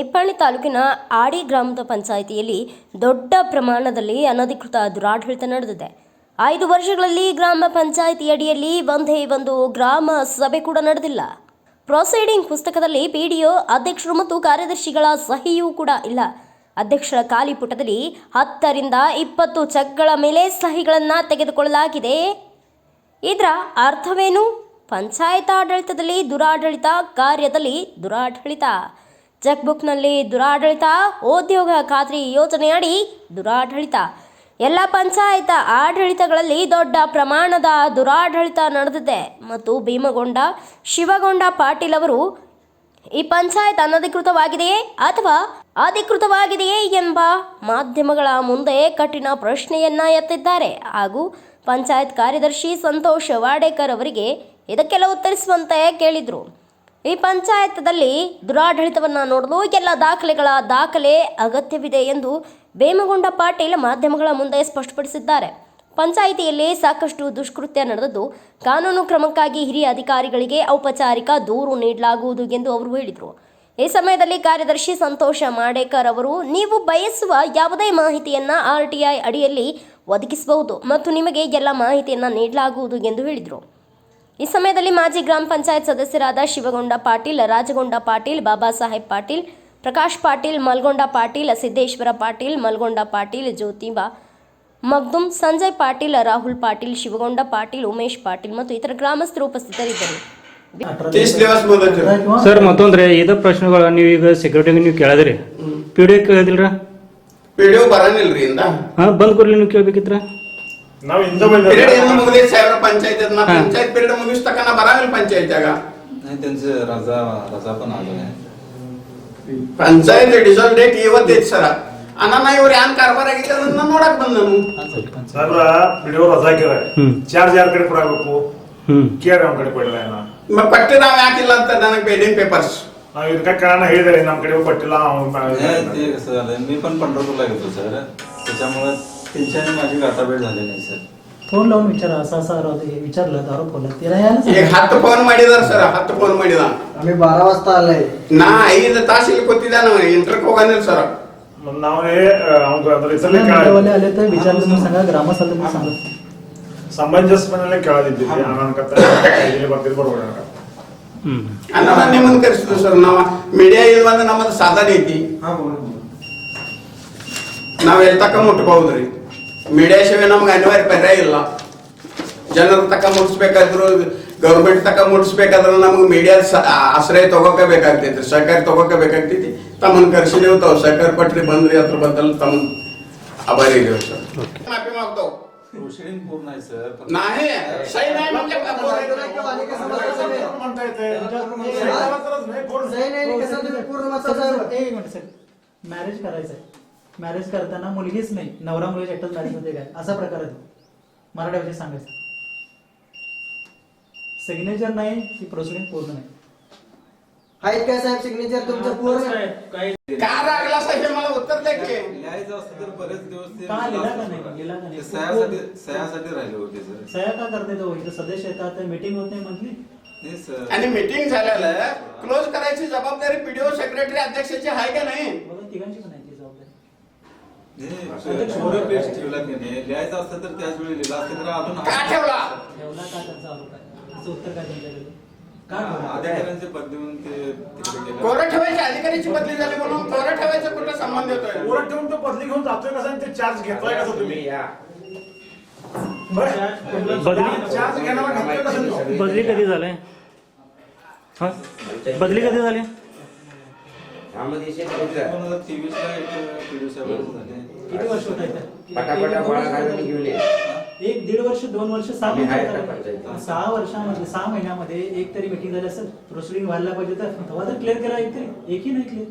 ನಿಪ್ಪಾಣಿ ತಾಲೂಕಿನ ಆಡಿ ಗ್ರಾಮದ ಪಂಚಾಯಿತಿಯಲ್ಲಿ ದೊಡ್ಡ ಪ್ರಮಾಣದಲ್ಲಿ ಅನಧಿಕೃತ ದುರಾಡಳಿತ ನಡೆದಿದೆ. 5 ವರ್ಷಗಳಲ್ಲಿ ಗ್ರಾಮ ಪಂಚಾಯಿತಿ ಅಡಿಯಲ್ಲಿ ಒಂದೇ ಒಂದು ಗ್ರಾಮ ಸಭೆ ಕೂಡ ನಡೆದಿಲ್ಲ. ಪ್ರೊಸೀಡಿಂಗ್ ಪುಸ್ತಕದಲ್ಲಿ ಪಿಡಿಒ ಅಧ್ಯಕ್ಷರು ಮತ್ತು ಕಾರ್ಯದರ್ಶಿಗಳ ಸಹಿಯೂ ಕೂಡ ಇಲ್ಲ. ಅಧ್ಯಕ್ಷರ ಖಾಲಿ ಪುಟದಲ್ಲಿ 10 ರಿಂದ 20 ಚೆಕ್ಗಳ ಮೇಲೆ ಸಹಿಗಳನ್ನು ತೆಗೆದುಕೊಳ್ಳಲಾಗಿದೆ. ಇದರ ಅರ್ಥವೇನು? ಪಂಚಾಯತ್ ಆಡಳಿತದಲ್ಲಿ ದುರಾಡಳಿತ, ಕಾರ್ಯದಲ್ಲಿ ದುರಾಡಳಿತ, ಚೆಕ್ಬುಕ್ನಲ್ಲಿ ದುರಾಡಳಿತ, ಉದ್ಯೋಗ ಖಾತ್ರಿ ಯೋಜನೆಯಡಿ ದುರಾಡಳಿತ. ಎಲ್ಲ ಪಂಚಾಯತ್ ಆಡಳಿತಗಳಲ್ಲಿ ದೊಡ್ಡ ಪ್ರಮಾಣದ ದುರಾಡಳಿತ ನಡೆದಿದೆ ಮತ್ತು ಭೀಮಗೊಂಡ ಶಿವಗೊಂಡ ಪಾಟೀಲ್ ಅವರು ಈ ಪಂಚಾಯತ್ ಅನಧಿಕೃತವಾಗಿದೆಯೇ ಅಥವಾ ಅಧಿಕೃತವಾಗಿದೆಯೇ ಎಂಬ ಮಾಧ್ಯಮಗಳ ಮುಂದೆ ಕಠಿಣ ಪ್ರಶ್ನೆಯನ್ನ ಎತ್ತಿದ್ದಾರೆ. ಹಾಗೂ ಪಂಚಾಯತ್ ಕಾರ್ಯದರ್ಶಿ ಸಂತೋಷ್ ವಾಡೇಕರ್ ಅವರಿಗೆ ಇದಕ್ಕೆಲ್ಲ ಉತ್ತರಿಸುವಂತೆ ಕೇಳಿದರು. ಈ ಪಂಚಾಯತದಲ್ಲಿ ದುರಾಡಳಿತವನ್ನು ನೋಡಲು ಎಲ್ಲ ದಾಖಲೆ ಅಗತ್ಯವಿದೆ ಎಂದು ಭೀಮಗೊಂಡ ಪಾಟೀಲ್ ಮಾಧ್ಯಮಗಳ ಮುಂದೆ ಸ್ಪಷ್ಟಪಡಿಸಿದ್ದಾರೆ. ಪಂಚಾಯಿತಿಯಲ್ಲಿ ಸಾಕಷ್ಟು ದುಷ್ಕೃತ್ಯ ನಡೆದದ್ದು, ಕಾನೂನು ಕ್ರಮಕ್ಕಾಗಿ ಹಿರಿಯ ಅಧಿಕಾರಿಗಳಿಗೆ ಔಪಚಾರಿಕ ದೂರು ನೀಡಲಾಗುವುದು ಎಂದು ಅವರು ಹೇಳಿದರು. ಈ ಸಮಯದಲ್ಲಿ ಕಾರ್ಯದರ್ಶಿ ಸಂತೋಷ ವಾಡೇಕರ್ ಅವರು, ನೀವು ಬಯಸುವ ಯಾವುದೇ ಮಾಹಿತಿಯನ್ನು RTI ಅಡಿಯಲ್ಲಿ ಒದಗಿಸಬಹುದು ಮತ್ತು ನಿಮಗೆ ಎಲ್ಲ ಮಾಹಿತಿಯನ್ನು ನೀಡಲಾಗುವುದು ಎಂದು ಹೇಳಿದರು. ಈ ಸಮಯದಲ್ಲಿ ಮಾಜಿ ಗ್ರಾಮ ಪಂಚಾಯತ್ ಸದಸ್ಯರಾದ ಶಿವಗೊಂಡ ಪಾಟೀಲ್, ರಾಜಗೊಂಡ ಪಾಟೀಲ್, ಬಾಬಾ ಸಾಹೇಬ್ ಪಾಟೀಲ್, ಪ್ರಕಾಶ್ ಪಾಟೀಲ್, ಮಲ್ಗೊಂಡ ಪಾಟೀಲ್, ಸಿದ್ದೇಶ್ವರ ಪಾಟೀಲ್, ಮಲ್ಗೊಂಡ ಪಾಟೀಲ್, ಜ್ಯೋತಿಬಾ ಮಗ್ದುಮ್, ಸಂಜಯ್ ಪಾಟೀಲ್, ರಾಹುಲ್ ಪಾಟೀಲ್, ಶಿವಗೊಂಡ ಪಾಟೀಲ್, ಉಮೇಶ್ ಪಾಟೀಲ್ ಮತ್ತು ಇತರ ಗ್ರಾಮಸ್ಥರು ಉಪಸ್ಥಿತರಿದ್ದರು. ಸರ್, ಮತ್ತೊಂದ್ರೆ ಇದ ಪ್ರಶ್ನೆಗಳು ನೀವು ಈಗ ಸೆಕ್ರೆಟರಿ ನೀವು ಕೇಳಿದ್ರಿ, ಪಿಡಿಒ ಕೇಳಿದಿಲ್ರ? ಪಿಡಿಒ ಬರನಿಲ್ರಿ ಇಂದ ಬಂದ್ ಕೊಡ್ಲಿ ನೀವು ಕೇಳಬೇಕಿದ್ರ? ನಾವು ಇಂದ ಬಂದ ಮುಗಿದ ಸಾವಿರ ಪಂಚಾಯತ್ ಪಂಚಾಯತ್ ಪಿರಿಯಡ್ ಮುಗಿಸ್ತಕ ನಾ ಬರಲ್ಲ ಪಂಚಾಯತ್ಯಾಗ त्यांचे रजा पण आले ಪಂಚಾಯತ್ ಡಿಸಲ್ ಡೇಟ್ ಇವತ್ತೈತಿ ಸರ. ಅನ್ನ ಇವ್ರು ಯಾನ್ ಕಾರ್ಬಾರ್ ಆಗಿತ್ತು ಅದನ್ನ ನೋಡಕ್ ಬಂದ ಸರ್. ಪಿಡಿಒ ರಜಾ ಹಾಕಿದ್ರೆ ಚಾರ್ಜ್ ಯಾರ ಕಡೆ ಕೊಡಬೇಕು? ಕೇರ್ ನಮ್ಮ ಕಡೆ ಕೊಡಲ್ಲ. ಪಟ್ಟಿ ನಾವ್ ಯಾಕಿಲ್ಲ ಅಂತ ನನಗೆ ಬೇಡಿಂಗ್ ಪೇಪರ್ಸ್ ನಾವು ಇದಕ್ಕೆ ಕಾರಣ ಹೇಳಿದಾರೆ, ನಮ್ಮ ಕಡೆ ಕೊಟ್ಟಿಲ್ಲ. मी पण पंढरपूरला गेलो सर, त्याच्यामुळे त्यांच्याने माझी गाठाभेट झाली नाही सर. फोन लावून विचारा, असा विचारलं दारू फोन ಈಗ 10 ಫೋನ್ ಮಾಡಿದಾರ ಸರ್. 10 ಫೋನ್ ಮಾಡಿದ. आम्ही 12 वाजता आलाय. ನಾ 5 ತಾಸು ಇಲ್ಲಿ ಕೂತಿದ್ದ, ನಾವು ಇಂಟರ್ಕ್ ಹೋಗಂದಿಲ್ಲ ಸರ್. ನಾವೇ आले तर विचारलं तुम्ही सांगा, ग्रामस्थांना सांगा. ಸಮಂಜಸಪಣೆ ಕೇಳದಿದ್ದೀವಿ. ಅನಂಕತ ಬರ್ತಿದ್ ಬರ್ಬೋಣ ಅನ್ನ ನಿಮ್ಮನ್ನ ಕರೆಸಿದ್ರು ಸರ್. ನಾವು ಮೀಡಿಯಾ ಇಲ್ವಂದ್ರೆ ನಮ್ಮದು ಸಾಧನೆ ಐತಿ, ನಾವ್ ಎಲ್ಲಿ ತಕ್ಕ ಮುಟ್ಬಹುದ್ರಿ. ಮೀಡಿಯಾ ಸೇವೆ ನಮ್ಗೆ ಅನಿವಾರ್ಯ ಪರ್ಯಾಯ ಇಲ್ಲ. ಜನರ ತಕ್ಕ ಮುಟ್ಟಿಸ್ಬೇಕಾದ್ರು, ಗೌರ್ಮೆಂಟ್ ತಕ್ಕ ಮುಟ್ಟಿಸ್ಬೇಕಾದ್ರೆ ನಮ್ಗೆ ಮೀಡಿಯಾ ಆಶ್ರಯ ತಗೋಕೆ ಬೇಕಾಗ್ತೈತಿ, ಸಹಕಾರ ತಗೋಕೆ ಬೇಕಾಗ್ತೈತಿ. ತಮ್ಮನ್ನ ಕರೆಸಿದೇವು, ತಾವು ಸಹಕಾರ ಪಟ್ರಿ ಬಂದ್ರಿ, ಅದ್ರ ಬದಲು ತಮ್ಮ ಆಭಾರಿ ಇದೀವಿ ಸರ್. ಮಾಫಿ ಮಾಡ್ತಾವ್ प्रोसिडिंग पूर्ण आहे सर. नाही सही नाही म्हणजे मॅरेज करायचंय. मॅरेज करताना मुलगीच नाही, नवरा मुलगी एकटाच मॅरेज मध्ये काय असा प्रकार आहे. मराठीमध्ये सांगायचं सिग्नेचर नाही की प्रोसिडिंग पूर्ण नाही. आहेत काय साहेब सिग्नेचर तुमचं पूर्ण? का लागला साहेब मला उत्तर द्या की. लिहायचं असतं तर बरेच दिवस ते का लिहिला का नाही? सह्यासाठी राहिले होते सर. सह्या का करते तो? इथे सदस्य येतात, मीटिंग होत नाही मंथली. नाही सर, आणि मीटिंग झाल्याला क्लोज करायची जबाबदारी पीडीओ सेक्रेटरी अध्यक्षाची आहे का नाही? बघा तिघांची पण आहे ती जबाबदारी. छोटे पेज ठेवला की नाही, लिहायचं असतं तर त्याच वेळी लिहिला असतं तर अजून का ठेवला? ठेवला का त्यांचा आरोप आहे? असं उत्तर काय त्यांच्याकडे? का अधिकाऱ्यांचे पद देऊन ते तिकडे गेले. कोरं ठेवायची अधिकाऱ्याची बदली झाली म्हणून कोरं ठेवायचा कुठला संबंध येतोय? ओरड ठेवून तो बदली घेऊन जातोय कसा आणि ते चार्ज घेतोय कसं तुम्ही? चार्ज घेण्याला घेतोय कसं तो? बदली कधी झाले? बदली कधी झाली? 2023 ला एक PDO साहेब झाले. किती वर्ष होत आहेत? 1-1.5 वर्ष, 2 वर्ष, 6 वर्षामध्ये 6 महिन्यामध्ये एक तरी मीटिंग झाली असेल, प्रोसिडिंग व्हायला पाहिजे. तर तेव्हा तर क्लिअर केला एकही नाही क्लिअर.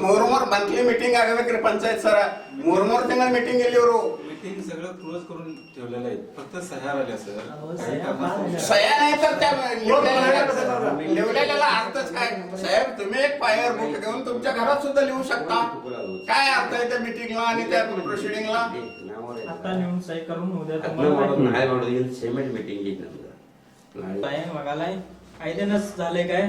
ಮೂರ್ ಮಂತ್ಲಿ ಮೀಟಿಂಗ್ ಆಗಬೇಕ್ರಿ ಪಂಚಾಯತ್ ಸರ. ಮೂರ್ ತಿಂಗಳ ಮೀಟಿಂಗ್ ಎಲ್ಲಿ ಇವರು? मीटिंग सगळं क्लोज करून ठेवलेलं आहे, फक्त सह्या राहिल्या सर. सह्या नाही तर त्या लिहिलेल्याला अर्थच काय? साहेब तुम्ही एक फायर बुक घेऊन तुमच्या घरात सुद्धा लिहू शकता. काय अर्थ आहे त्या मीटिंगला आणि त्या प्रोसिडिंगला? आता नेऊन सही करून उद्या तुम्हाला सिमेंट मीटिंग काय बघायला आयदेनच झाले काय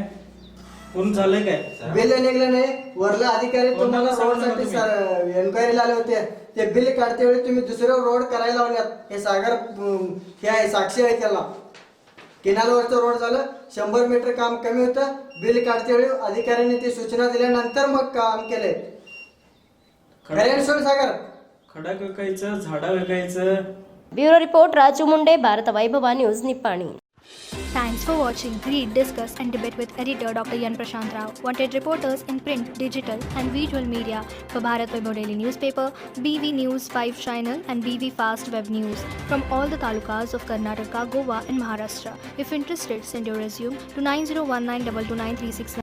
पूर्ण झालंय काय बिल निघलं नाही वरला अधिकारी तुम्हाला कोणाला रोड साठी सांगणार एन्क्वायरीला आले होते ते बिल काढते वेळी तुम्ही दुसरे रोड करायला लावल्यात हे सागर हे आहे साक्षी आहे त्याला किनारवरचं रोड झालं 100 मीटर काम कमी होतं बिल काढते वेळी अधिकाऱ्यांनी ती सूचना दिल्यानंतर मग काम केलंय खरे सोड सागर खडा विकायचं झाडा विकायचं bureau report Raju Munde, Bharat Vaibhav news, Nippani. Thanks for watching. Read, discuss, and debate with editor Dr. Yan Prashant Rao. Wanted reporters in print, digital, and visual media for Bharat Vaibhav Daily Newspaper, BV News 5 Channel, and BV Fast Web News from all the talukas of Karnataka, Goa, and Maharashtra. If interested, send your resume to 9019229369.